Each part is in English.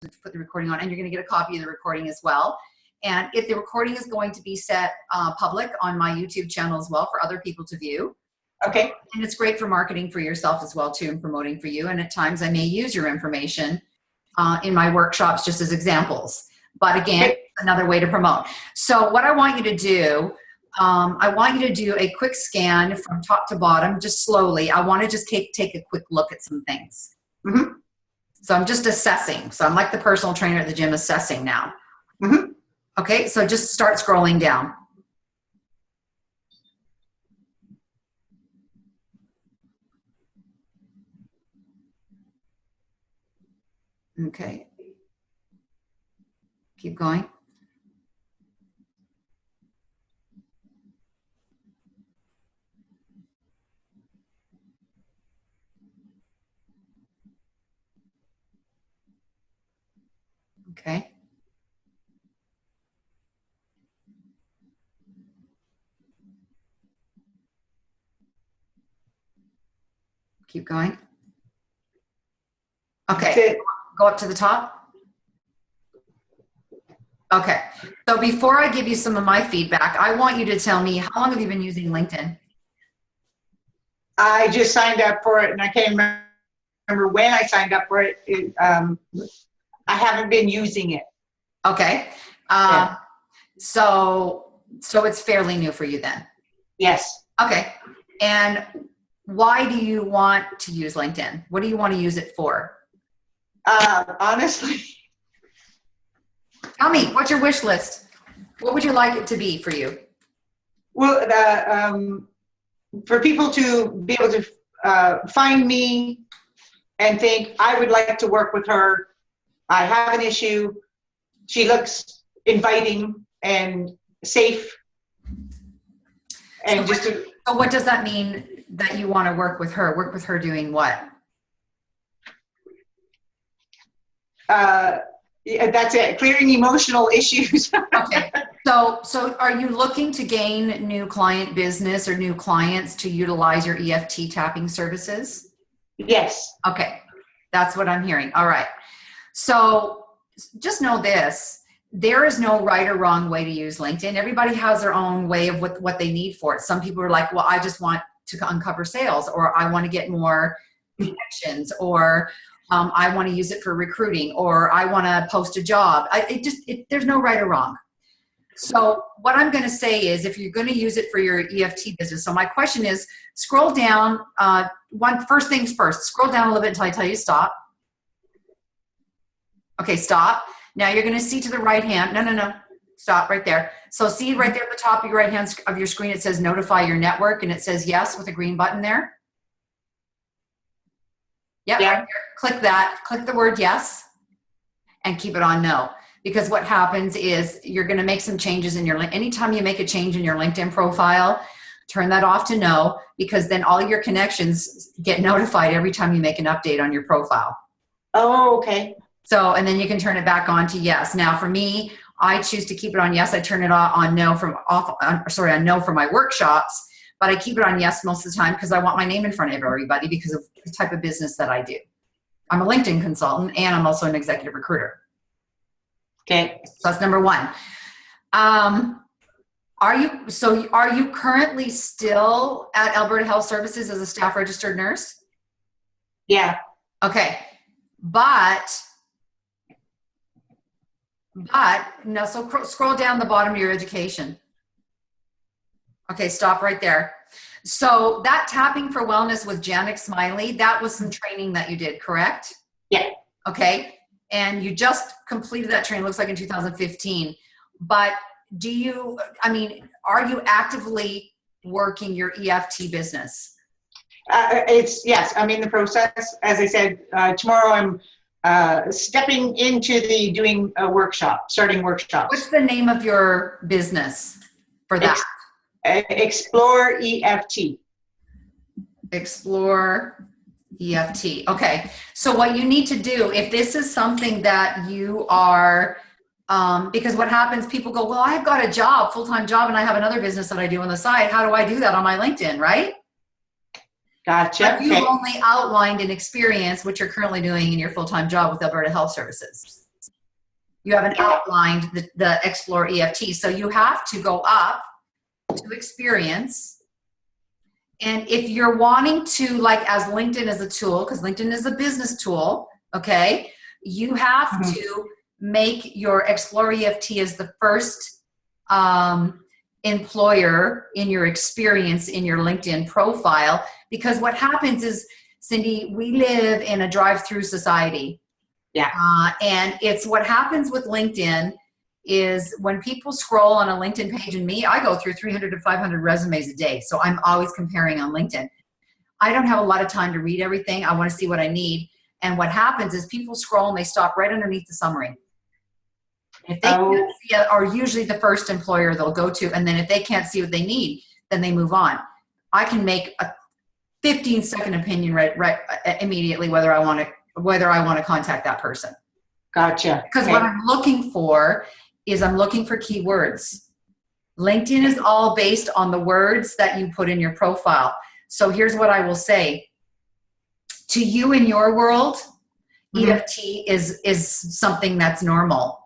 to put the recording on, and you're going to get a copy of the recording as well. And if the recording is going to be set public on my YouTube channel as well for other people to view. Okay. And it's great for marketing for yourself as well too, and promoting for you. And at times I may use your information in my workshops just as examples. But again, another way to promote. So what I want you to do, I want you to do a quick scan from top to bottom, just slowly. I want to just take a quick look at some things. Mm-hmm. So I'm just assessing. So I'm like the personal trainer at the gym assessing now. Mm-hmm. Okay, so just start scrolling down. Okay. Keep going. Okay. Keep going. Okay. Go up to the top. Okay. So before I give you some of my feedback, I want you to tell me, how long have you been using LinkedIn? I just signed up for it, and I can't remember when I signed up for it. I haven't been using it. Okay. Yeah. So it's fairly new for you then? Yes. Okay. And why do you want to use LinkedIn? What do you want to use it for? Honestly. Tell me, what's your wish list? What would you like it to be for you? Well, for people to be able to find me and think, I would like to work with her. I have an issue. She looks inviting and safe. And so what does that mean that you want to work with her? Work with her doing what? That's it. Clearing emotional issues. Okay. So are you looking to gain new client business or new clients to utilize your EFT tapping services? Yes. Okay. That's what I'm hearing. All right. So just know this, there is no right or wrong way to use LinkedIn. Everybody has their own way of what they need for it. Some people are like, well, I just want to uncover sales, or I want to get more connections, or I want to use it for recruiting, or I want to post a job. There's no right or wrong. So what I'm going to say is, if you're going to use it for your EFT business, so my question is, scroll down. First things first, scroll down a little bit until I tell you to stop. Okay, stop. Now you're going to see to the right hand. No. Stop right there. So see right there at the top of your right hand of your screen, it says notify your network, and it says yes with a green button there. Yep, Yeah. right there. Click that. Click the word yes and keep it on no. Because what happens is you're going to make some changes in your, anytime you make a change in your LinkedIn profile, turn that off to no, because then all your connections get notified every time you make an update on your profile. Oh, okay. So, and then you can turn it back on to yes. Now for me, I choose to keep it on yes. I turn it on no on no for my workshops, but I keep it on yes most of the time because I want my name in front of everybody because of the type of business that I do. I'm a LinkedIn consultant, and I'm also an executive recruiter. Okay. So that's number one. Are you currently still at Alberta Health Services as a staff registered nurse? Yeah. Okay. But no, so scroll down the bottom of your education. Okay, stop right there. So that Tapping for Wellness with Janet Smiley, that was some training that you did, correct? Yeah. Okay. And you just completed that training, looks like in 2015. But are you actively working your EFT business? Yes, I'm in the process. As I said, tomorrow I'm stepping into doing a workshop, starting workshops. What's the name of your business for that? Explore EFT. Explore EFT. Okay. So what you need to do, if this is something that you are, because what happens, people go, well, I've got a job, full-time job, and I have another business that I do on the side. How do I do that on my LinkedIn, right? Gotcha. But you've only outlined an experience, which you're currently doing in your full-time job with Alberta Health Services. You haven't outlined the Explore EFT. So you have to go up to experience. And if you're wanting to, like, as LinkedIn is a tool, because LinkedIn is a business tool, okay, you have to make your Explore EFT as the first employer in your experience in your LinkedIn profile. Because what happens is, Cindy, we live in a drive-through society. Yeah. And it's what happens with LinkedIn is when people scroll on a LinkedIn page, and me, I go through 300 to 500 resumes a day. So I'm always comparing on LinkedIn. I don't have a lot of time to read everything. I want to see what I need. And what happens is people scroll and they stop right underneath the summary. If they can't see it, or usually the first employer they'll go to, and then if they can't see what they need, then they move on. I can make a 15-second opinion right immediately whether I want to contact that person. Gotcha. Because what I'm looking for is I'm looking for keywords. LinkedIn is all based on the words that you put in your profile. So here's what I will say. To you in your world, EFT is something that's normal.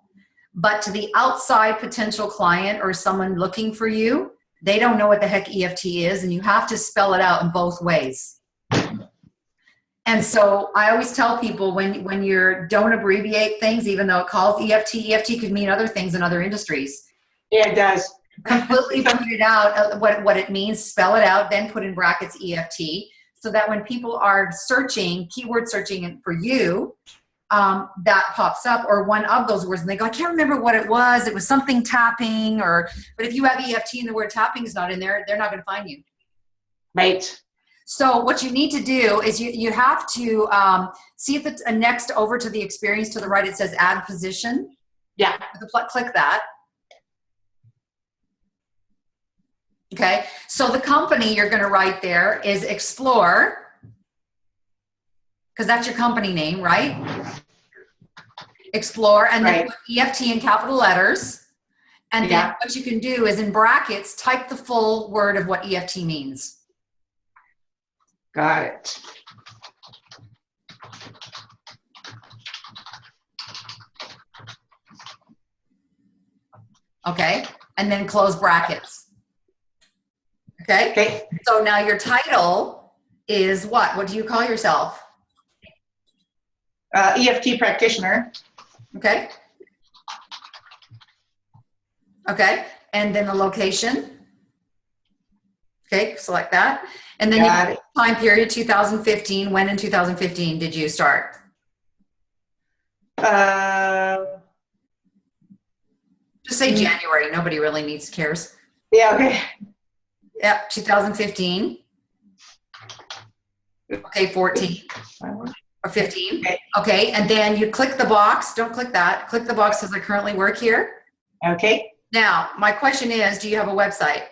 But to the outside potential client or someone looking for you, they don't know what the heck EFT is, and you have to spell it out in both ways. And so I always tell people when you're, don't abbreviate things, even though it calls EFT. EFT could mean other things in other industries. Yeah, it does. Completely put it out, what it means, spell it out, then put in brackets EFT, so that when people are searching, keyword searching for you, that pops up, or one of those words, and they go, I can't remember what it was something tapping, but if you have EFT and the word tapping is not in there, they're not going to find you. Right. So what you need to do is you have to see if the next over to the experience to the right, it says add position. Yeah. Click that. Okay. So the company you're going to write there is Explore, because that's your company name, right? Explore, and then put EFT in capital letters. And then what you can do is in brackets, type the full word of what EFT means. Got it. Okay. And then close brackets. Okay. Okay. So now your title is what? What do you call yourself? EFT practitioner. Okay. Okay. And then the location. Okay. Select that. And then you time period 2015. When in 2015 did you start? Just say January. Nobody really cares. Yeah. Okay. Yep. 2015. Okay. 14 or 15. Okay. And then you click the box. Don't click that. Click the box says I currently work here. Okay. Now, my question is, do you have a website?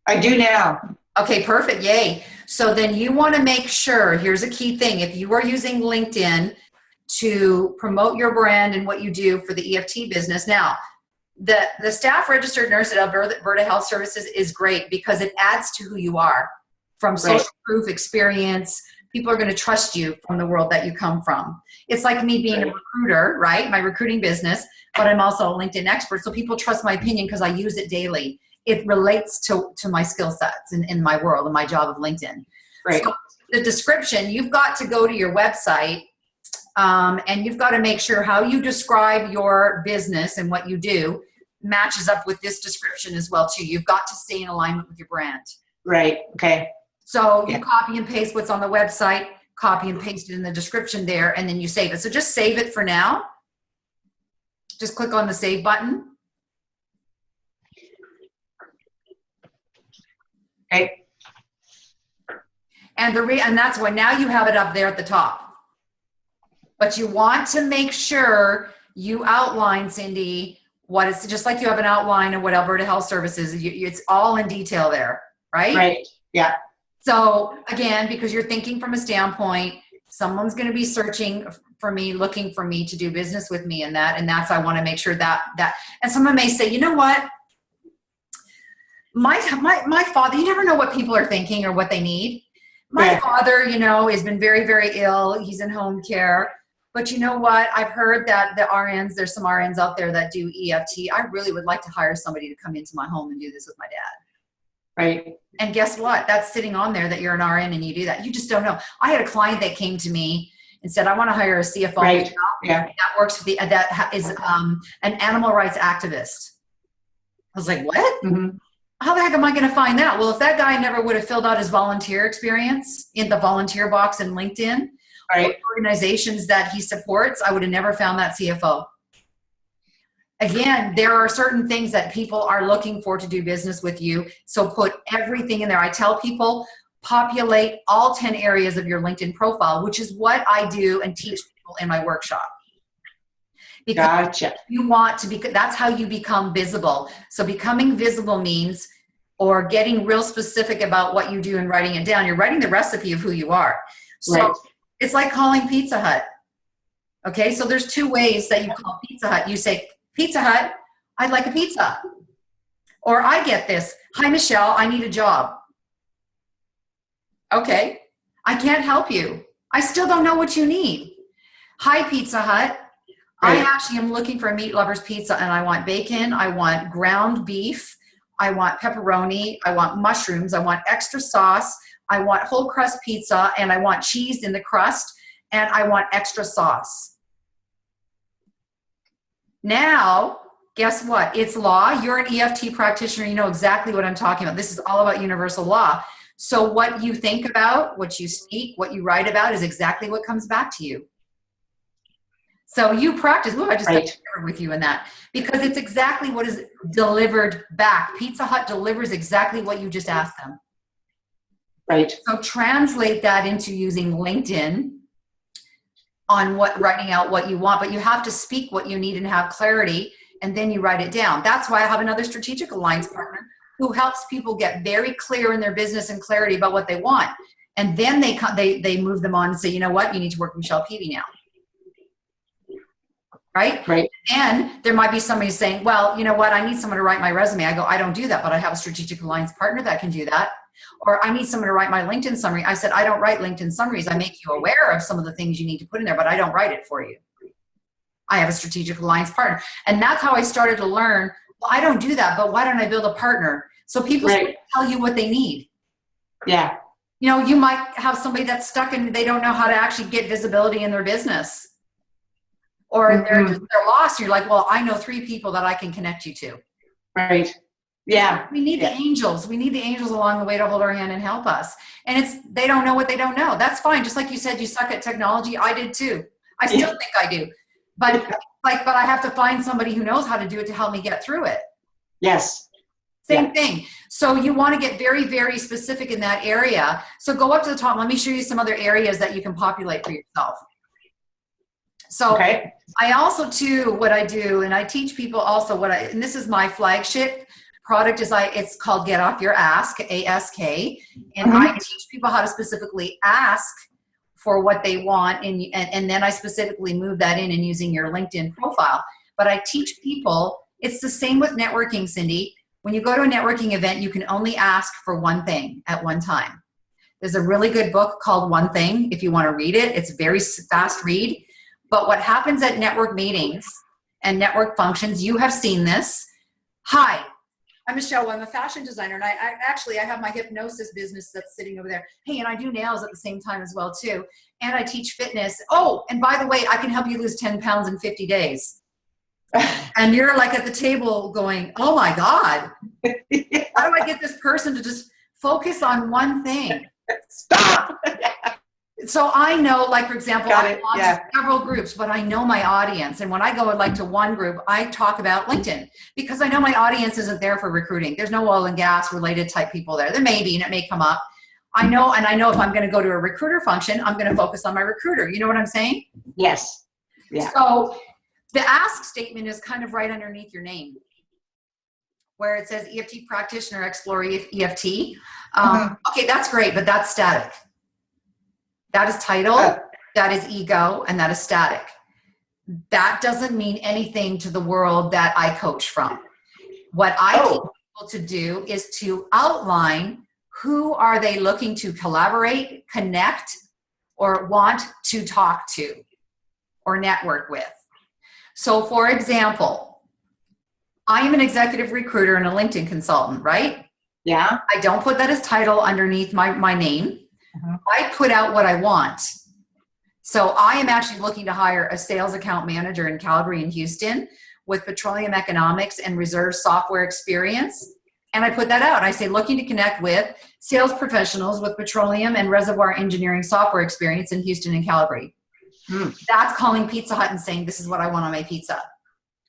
I do now. Okay, perfect. Yay. So then you want to make sure, here's a key thing. If you are using LinkedIn to promote your brand and what you do for the EFT business. Now, the staff registered nurse at Alberta Health Services is great because it adds to who you are. From social proof, experience, people are going to trust you from the world that you come from. It's like me being a recruiter, right? My recruiting business, but I'm also a LinkedIn expert. So people trust my opinion because I use it daily. It relates to my skill sets in my world and my job of LinkedIn. Right. So the description, you've got to go to your website and you've got to make sure how you describe your business and what you do matches up with this description as well too. You've got to stay in alignment with your brand. Right. Okay. So you copy and paste what's on the website, copy and paste it in the description there, and then you save it. So just save it for now. Just click on the save button. Okay. And that's when now you have it up there at the top. But you want to make sure you outline, Cindy, what it's just like you have an outline of what Alberta Health Services is. It's all in detail there, right? Right. Yeah. So again, because you're thinking from a standpoint, someone's going to be searching for me, looking for me to do business with me and that's, I want to make sure that, and someone may say, you know what? My father, you never know what people are thinking or what they need. My father, has been very, very ill. He's in home care. But you know what? I've heard that the RNs, there's some RNs out there that do EFT. I really would like to hire somebody to come into my home and do this with my dad. Right. And guess what? That's sitting on there that you're an RN and you do that. You just don't know. I had a client that came to me and said, I want to hire a CFO Right. Yeah. that works for that is an animal rights activist. I was like, what? Mm-hmm. How the heck am I going to find that? Well, if that guy never would have filled out his volunteer experience in the volunteer box in LinkedIn, Right. organizations that he supports, I would have never found that CFO. Again, there are certain things that people are looking for to do business with you. So put everything in there. I tell people, populate all 10 areas of your LinkedIn profile, which is what I do and teach people in my workshop. Because Gotcha. you want to be, that's how you become visible. So becoming visible means, or getting real specific about what you do and writing it down. You're writing the recipe of who you are. So Right. it's like calling Pizza Hut. Okay, so there's two ways that you call Pizza Hut. You say, Pizza Hut, I'd like a pizza. Or I get this, hi Michelle, I need a job. Okay, I can't help you. I still don't know what you need. Hi Pizza Hut, I Right. actually am looking for a meat lover's pizza and I want bacon, I want ground beef, I want pepperoni, I want mushrooms, I want extra sauce, I want whole crust pizza, and I want cheese in the crust, and I want extra sauce. Now, guess what? It's law. You're an EFT practitioner. You know exactly what I'm talking about. This is all about universal law. So what you think about, what you speak, what you write about is exactly what comes back to you. So you practice. Ooh, I just Right. got to with you in that, because it's exactly what is delivered back. Pizza Hut delivers exactly what you just asked them. Right. So translate that into using LinkedIn on writing out what you want, but you have to speak what you need and have clarity, and then you write it down. That's why I have another strategic alliance partner who helps people get very clear in their business and clarity about what they want. And then they move them on and say, you know what, you need to work with Michelle Peavy now. Right? Right. And there might be somebody saying, well, you know what, I need someone to write my resume. I go, I don't do that, but I have a strategic alliance partner that can do that. Or I need someone to write my LinkedIn summary. I said, I don't write LinkedIn summaries. I make you aware of some of the things you need to put in there, but I don't write it for you. I have a strategic alliance partner. And that's how I started to learn, well, I don't do that, but why don't I build a partner? So people Right. tell you what they need. Yeah. You know, you might have somebody that's stuck and they don't know how to actually get visibility in their business. Or they're lost. You're like, well, I know 3 people that I can connect you to. Right. Yeah. We need the angels. We need the angels along the way to hold our hand and help us. And they don't know what they don't know. That's fine. Just like you said, you suck at technology. I did too. I still think I do. But I have to find somebody who knows how to do it to help me get through it. Yes. Same thing. So you want to get very, very specific in that area. So go up to the top. Let me show you some other areas that you can populate for yourself. So Okay. I also too, what I do, and I teach people also and this is my flagship product it's called Get Off Your Ask, ASK. And I teach people how to specifically ask for what they want. And then I specifically move that in and using your LinkedIn profile. But I teach people, it's the same with networking, Cindy. When you go to a networking event, you can only ask for one thing at one time. There's a really good book called One Thing. If you want to read it, it's a very fast read. But what happens at network meetings and network functions, you have seen this. Hi, I'm Michelle. I'm a fashion designer, and I have my hypnosis business that's sitting over there. Hey, and I do nails at the same time as well too. And I teach fitness. Oh, and by the way, I can help you lose 10 pounds in 50 days. And you're like at the table going, oh my God, how do I get this person to just focus on one thing? Stop. So I know, like, for example, I belong Yeah. to several groups, but I know my audience. And when I go like to one group, I talk about LinkedIn because I know my audience isn't there for recruiting. There's no oil and gas related type people there. There may be, and it may come up. I know if I'm going to go to a recruiter function, I'm going to focus on my recruiter. You know what I'm saying? Yes. Yeah. So the ask statement is kind of right underneath your name, where it says EFT practitioner, explore EFT. Okay, that's great, but that's static. That is title, that is ego, and that is static. That doesn't mean anything to the world that I coach from. What I teach people to do is to outline who are they looking to collaborate, connect, or want to talk to. or network with. So for example, I am an executive recruiter and a LinkedIn consultant, right? Yeah. I don't put that as title underneath my name. I put out what I want. So I am actually looking to hire a sales account manager in Calgary and Houston with petroleum economics and reserve software experience. And I put that out. I say, looking to connect with sales professionals with petroleum and reservoir engineering software experience in Houston and Calgary. That's calling Pizza Hut and saying, this is what I want on my pizza.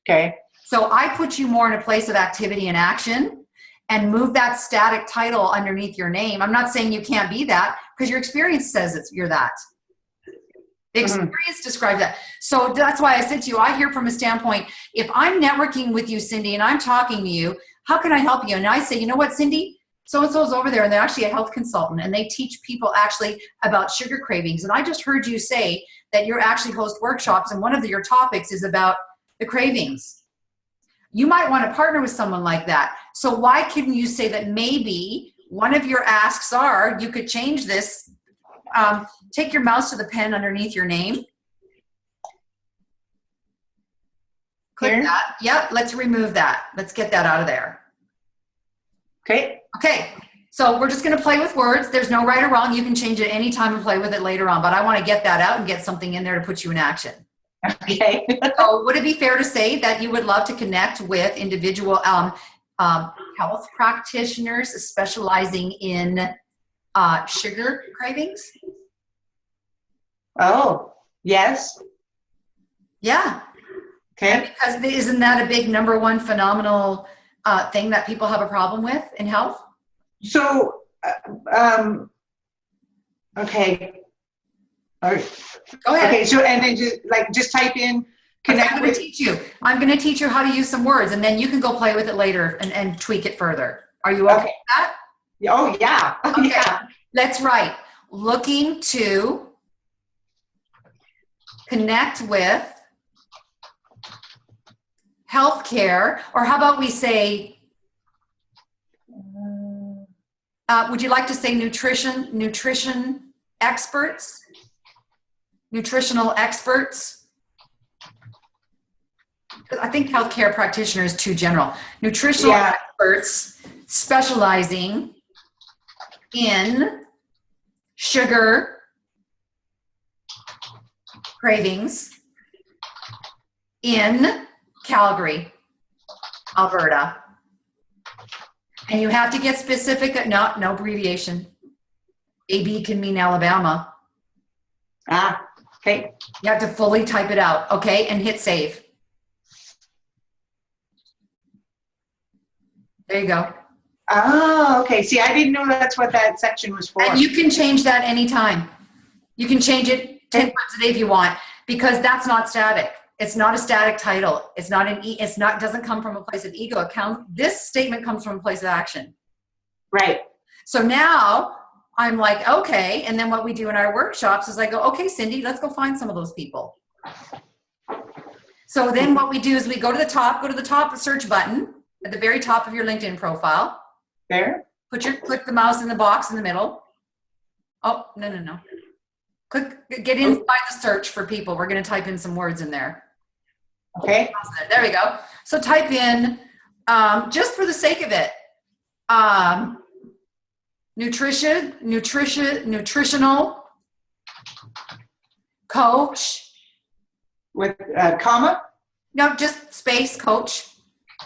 Okay. So I put you more in a place of activity and action and move that static title underneath your name. I'm not saying you can't be that, because your experience says you're that. The experience describes that. So that's why I said to you, I hear from a standpoint, if I'm networking with you, Cindy, and I'm talking to you, how can I help you? And I say, you know what, Cindy, so-and-so's over there, and they're actually a health consultant, and they teach people actually about sugar cravings. And I just heard you say that you're actually host workshops, and one of your topics is about the cravings. You might want to partner with someone like that. So why couldn't you say that maybe one of your asks are, you could change this, take your mouse to the pen underneath your name. Click Here? that. Yep, let's remove that. Let's get that out of there. Okay. Okay, so we're just going to play with words. There's no right or wrong. You can change it anytime and play with it later on, but I want to get that out and get something in there to put you in action. Okay. So would it be fair to say that you would love to connect with individual health practitioners specializing in sugar cravings? Oh, yes. Yeah. Okay. And because isn't that a big number one phenomenal thing that people have a problem with in health? So, okay. All right. Go ahead. Okay. So, and then just type in connect I'm going with. to teach you. I'm going to teach you how to use some words, and then you can go play with it later and tweak it further. Are you okay with that? Oh, yeah. Okay. Yeah. Let's write. Looking to connect with healthcare, or how about we say, would you like to say nutrition experts, nutritional experts? I think healthcare practitioner is too general. Nutritional experts specializing in sugar cravings in Calgary, Alberta. And you have to get specific, no abbreviation. AB can mean Alabama. Okay. You have to fully type it out, okay? And hit save. There you go. Oh, okay. See, I didn't know that's what that section was for. And you can change that anytime. You can change it 10 times a day if you want, because that's not static. It's not a static title. It's not doesn't come from a place of ego. This statement comes from a place of action. Right. So now I'm like, okay. And then what we do in our workshops is I go, okay, Cindy, let's go find some of those people. So then what we do is we go to the top the search button at the very top of your LinkedIn profile. There. Click the mouse in the box in the middle. Oh, no. Get inside the search for people. We're going to type in some words in there. Okay. There we go. So type in, just for the sake of it, nutritional coach. With comma. No, just space coach.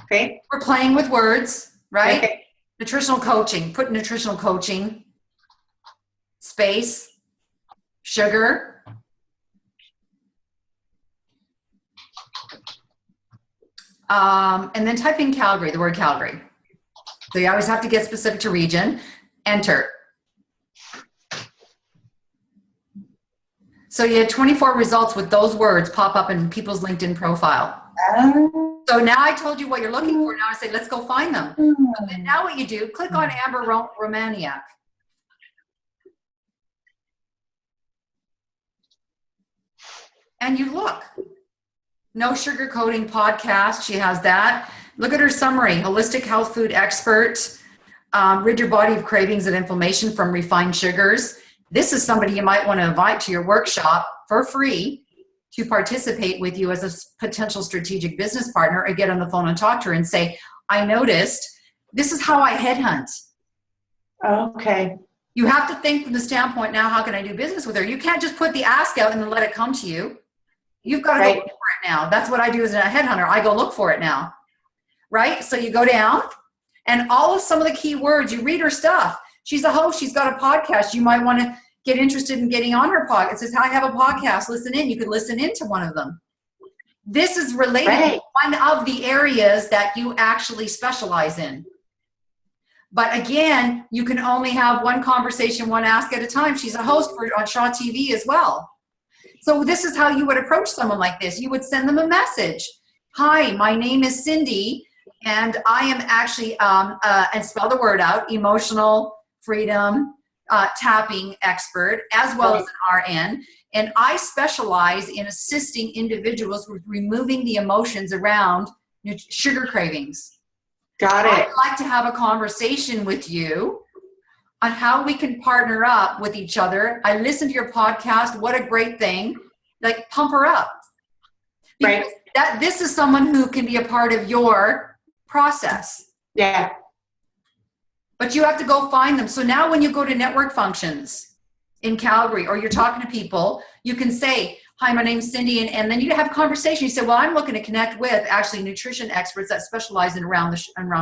Okay. We're playing with words, right? Okay. Nutritional coaching. Put nutritional coaching. Space. Sugar. And then type in Calgary, the word Calgary. So you always have to get specific to region. Enter. So you had 24 results with those words pop up in people's LinkedIn profile. So now I told you what you're looking for. Now I say, let's go find them. But then now what you do, click on Amber Romaniak. And you look. No sugarcoating podcast. She has that. Look at her summary. Holistic health food expert. Rid your body of cravings and inflammation from refined sugars. This is somebody you might want to invite to your workshop for free to participate with you as a potential strategic business partner, or get on the phone and talk to her and say, I noticed this is how I headhunt. Okay. You have to think from the standpoint, now, how can I do business with her? You can't just put the ask out and then let it come to you. You've got to go look for it now. That's what I do as a headhunter. I go look for it now, right? So you go down and some of the key words, you read her stuff. She's a host. She's got a podcast. You might want to get interested in getting on her podcast. It says, I have a podcast. Listen in. You could listen into one of them. This is related to one of the areas that you actually specialize in. But again, you can only have one conversation, one ask at a time. She's a host on Shaw TV as well. So this is how you would approach someone like this. You would send them a message. Hi, my name is Cindy, and I am actually, and spell the word out, emotional freedom tapping expert, as well as an RN. And I specialize in assisting individuals with removing the emotions around sugar cravings. Got it. I'd like to have a conversation with you on how we can partner up with each other. I listened to your podcast. What a great thing. Like, pump her up. Because this is someone who can be a part of your process. Yeah. But you have to go find them. So now when you go to network functions in Calgary, or you're talking to people, you can say, hi, my name's Cindy. And then you have a conversation. You say, well, I'm looking to connect with actually nutrition experts that specialize in around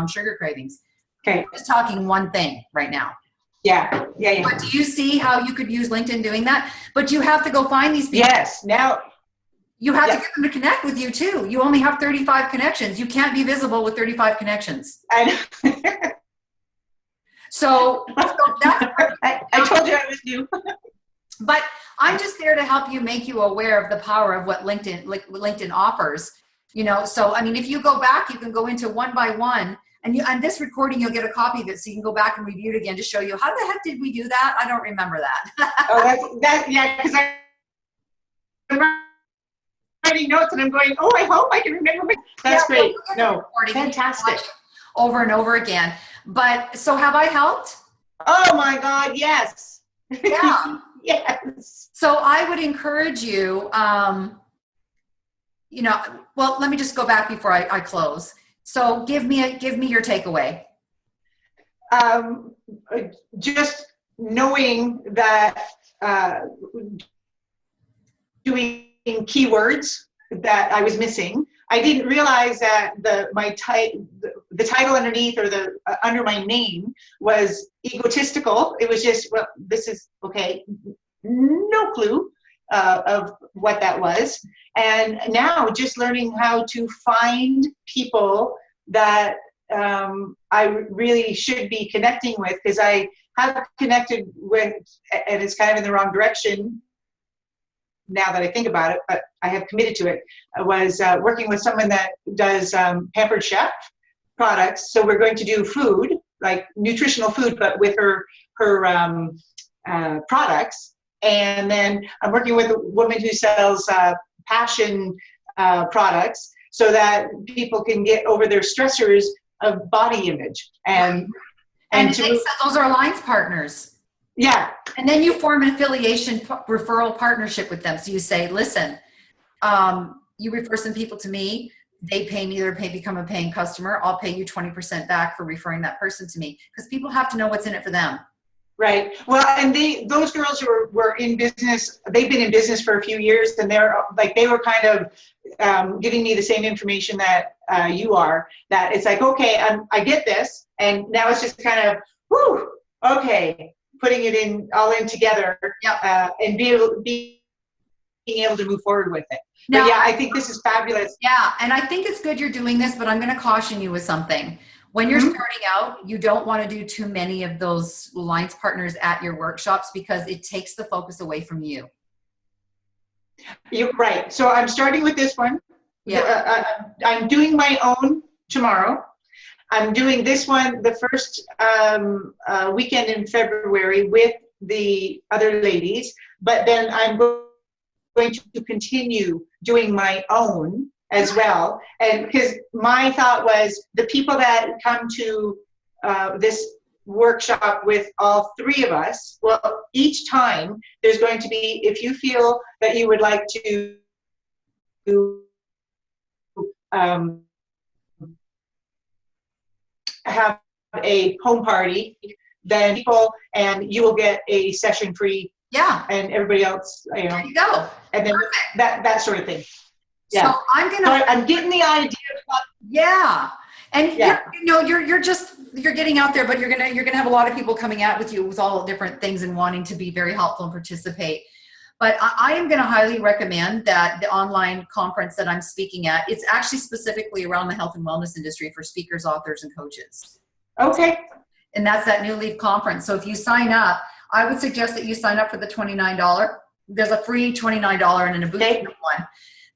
sugar cravings. Okay. I'm just talking one thing right now. Yeah. But do you see how you could use LinkedIn doing that? But you have to go find these people. Yes. Now you have to get them to connect with you too. You only have 35 connections. You can't be visible with 35 connections. I know. So that's I told you I was new. But I'm just there to help you, make you aware of the power of what LinkedIn offers. So I mean, if you go back, you can go into one by one, and on this recording, you'll get a copy of it, so you can go back and review it again to show you how the heck did we do that? I don't remember that. Oh, yeah, because I'm writing notes and I'm going, oh, I hope I can remember. That's great. No, fantastic. Over and over again. But so have I helped? Oh my God, yes. Yeah. Yes. So I would encourage you, well, let me just go back before I close. So give me your takeaway. Just knowing that doing keywords that I was missing. I didn't realize that the title underneath, or the under my name, was egotistical. It was just, well, this is okay. No clue of what that was. And now just learning how to find people that I really should be connecting with, because I have connected with, and it's kind of in the wrong direction now that I think about it, but I have committed to it. I was working with someone that does Pampered Chef products. So we're going to do food, like nutritional food, but with her products. And then I'm working with a woman who sells passion products, so that people can get over their stressors of body image. And those are alliance partners. Yeah. And then you form an affiliation referral partnership with them. So you say, listen, you refer some people to me. They pay me, become a paying customer. I'll pay you 20% back for referring that person to me, because people have to know what's in it for them. Right. Well, and those girls who were in business, they've been in business for a few years, and they were kind of giving me the same information that you are, that it's like, okay, I get this. And now it's just kind of, whew, okay, putting it all in together. Yep. And being able to move forward with it. Now, but yeah, I think this is fabulous. Yeah. And I think it's good you're doing this, but I'm going to caution you with something. When you're starting out, you don't want to do too many of those alliance partners at your workshops, because it takes the focus away from you. You're right. So I'm starting with this one. Yeah. I'm doing my own tomorrow. I'm doing this one the first weekend in February with the other ladies, but then I'm going to continue doing my own as well. And because my thought was, the people that come to this workshop with all three of us, well, each time there's going to be, if you feel that you would like to um, have a home party, then people, and you will get a session free, Yeah, and everybody else, there you go. and then that sort of thing. Yeah. So I'm So gonna, I'm getting the idea. yeah, and Yeah. you're getting out there, but you're gonna have a lot of people coming out with you with all different things and wanting to be very helpful and participate. But I am going to highly recommend that the online conference that I'm speaking at, it's actually specifically around the health and wellness industry for speakers, authors, and coaches. Okay. And that's that New Leaf conference. So if you sign up, I would suggest that you sign up for the $29. There's a free $29 and then a boot camp one.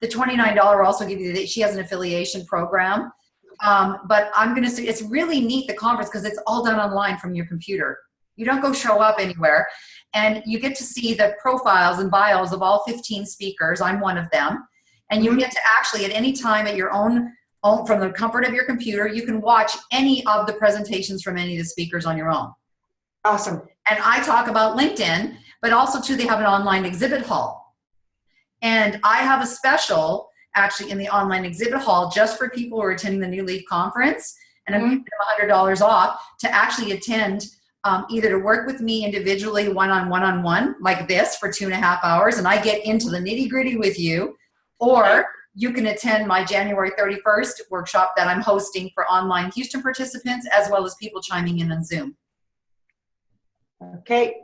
The $29 also gives you she has an affiliation program. But I'm going to say it's really neat, the conference, because it's all done online from your computer. You don't go show up anywhere. And you get to see the profiles and bios of all 15 speakers. I'm one of them. And you get to actually at any time at your own, from the comfort of your computer, you can watch any of the presentations from any of the speakers on your own. Awesome. And I talk about LinkedIn, but also too, they have an online exhibit hall. And I have a special actually in the online exhibit hall just for people who are attending the New Leaf conference. And I'm giving them $100 off to actually attend either to work with me individually one-on-one like this for 2.5 hours, and I get into the nitty-gritty with you, or you can attend my January 31st workshop that I'm hosting for online Houston participants as well as people chiming in on Zoom. Okay.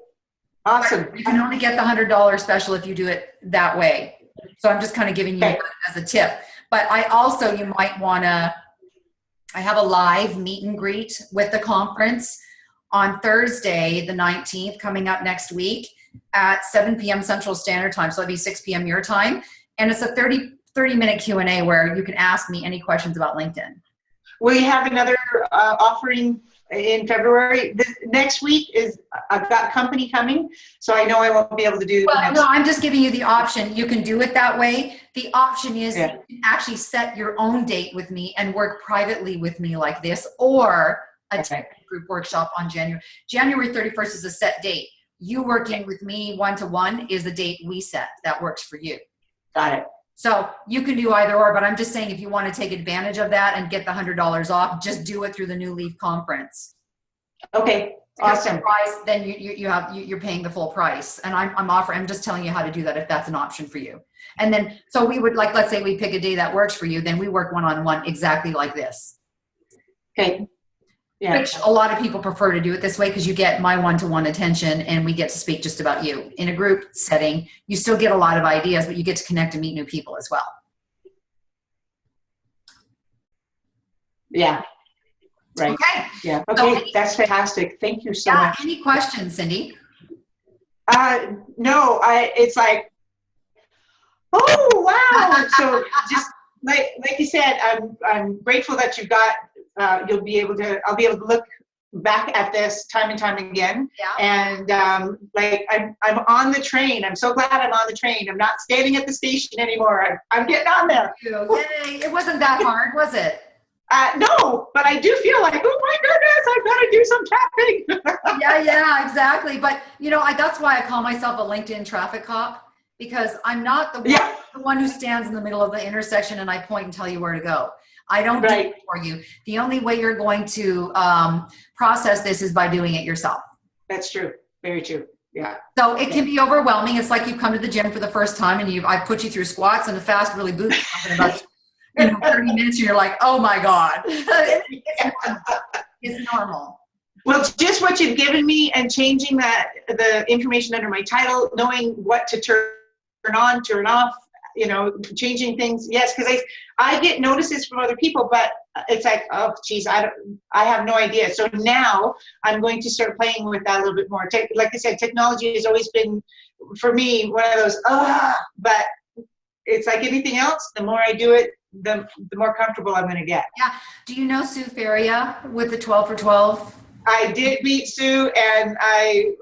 Awesome. You can only get the $100 special if you do it that way. So I'm just kind of giving you that as a tip. But I also, you might want to, I have a live meet and greet with the conference on Thursday, the 19th, coming up next week at 7 p.m. Central Standard Time. So it'll be 6 p.m. your time. And it's a 30-minute Q&A where you can ask me any questions about LinkedIn. Will you have another offering in February? Next week I've got company coming, so I know I won't be able to do Well, no, I'm just giving you the option. You can do it that way. The option is you can actually set your own date with me and work privately with me like this, or attend a group workshop on January 31st is a set date. You working with me one-to-one is the date we set. That works for you. Got it. So you can do either or, but I'm just saying if you want to take advantage of that and get the $100 off, just do it through the New Leaf conference. Okay. Awesome. Price, then you're paying the full price, and I'm just telling you how to do that if that's an option for you. And then so we would let's say we pick a day that works for you, then we work one-on-one exactly like this. Okay. Yeah. Which a lot of people prefer to do it this way because you get my one-to-one attention and we get to speak just about you. In a group setting, you still get a lot of ideas, but you get to connect and meet new people as well. Yeah. Right. Okay. Yeah. Okay. That's fantastic. Thank you so much. Any questions, Cindy? No, it's like, oh, wow. So just like you said, I'm grateful that you've got, I'll be able to look back at this time and time again. Yeah. And I'm on the train. I'm so glad I'm on the train. I'm not standing at the station anymore. I'm getting on there. Yay. It wasn't that hard, was it? No, but I do feel like, oh my goodness, I've got to do some traffic. Yeah, exactly. But that's why I call myself a LinkedIn traffic cop, because I'm not the one who stands in the middle of the intersection and I point and tell you where to go. I don't do it for you. The only way you're going to process this is by doing it yourself. That's true. Very true. Yeah. So it can be overwhelming. It's like you've come to the gym for the first time and I put you through squats and a fast, really boost in about 30 minutes. And you're like, oh my God. It's normal. Well, just what you've given me and changing the information under my title, knowing what to turn on, turn off, changing things. Yes, because I get notices from other people, but it's like, oh, geez, I have no idea. So now I'm going to start playing with that a little bit more. Like I said, technology has always been, for me, one of those, but it's like anything else. The more I do it, the more comfortable I'm going to get. Yeah. Do you know Sue Feria with the 12 for 12? I did meet Sue, and I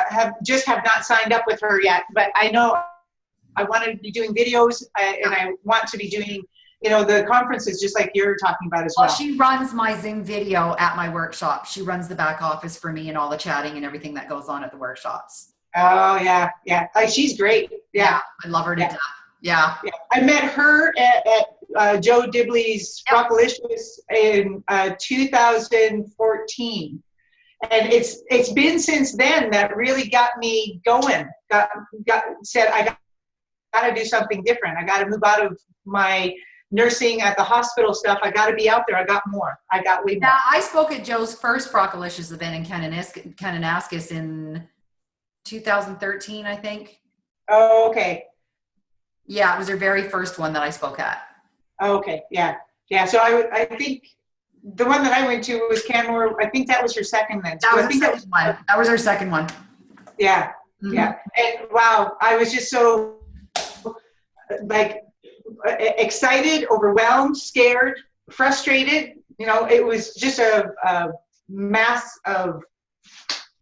have not signed up with her yet, but I know I want to be doing videos, and I want to be doing, the conferences just like you're talking about as well. Well, she runs my Zoom video at my workshop. She runs the back office for me and all the chatting and everything that goes on at the workshops. Oh, yeah. Yeah. She's great. Yeah. I love her to death. Yeah. Yeah. I met her at Joe Dibley's Yep. Rockalicious in 2014. And it's been since then that really got me going. Said I got to do something different. I got to move out of my nursing at the hospital stuff. I got to be out there. I got more. I got way more. Now, I spoke at Joe's first Brockalicious event in Kananaskis in 2013, I think. Oh, okay. Yeah, it was her very first one that I spoke at. Okay. Yeah. Yeah. So I think the one that I went to was Canmore. I think that was her second then. That So was I her think second one. That was her second one. Yeah. Mhm. Yeah. And wow, I was just so like excited, overwhelmed, scared, frustrated. You know, it was just a mass of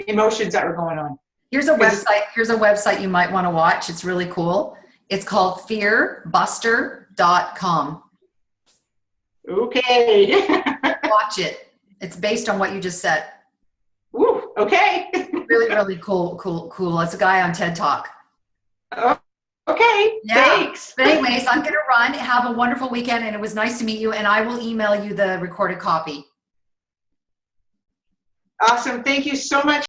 emotions that were going on. Here's a website. Here's a website you might want to watch. It's really cool. It's called fearbuster.com. Okay. Watch it. It's based on what you just said. Woo, okay. Really, really cool. It's a guy on TED Talk. Oh, okay. Yeah. Thanks. But anyways, I'm going to run. Have a wonderful weekend, and it was nice to meet you. And I will email you the recorded copy. Awesome. Thank you so much.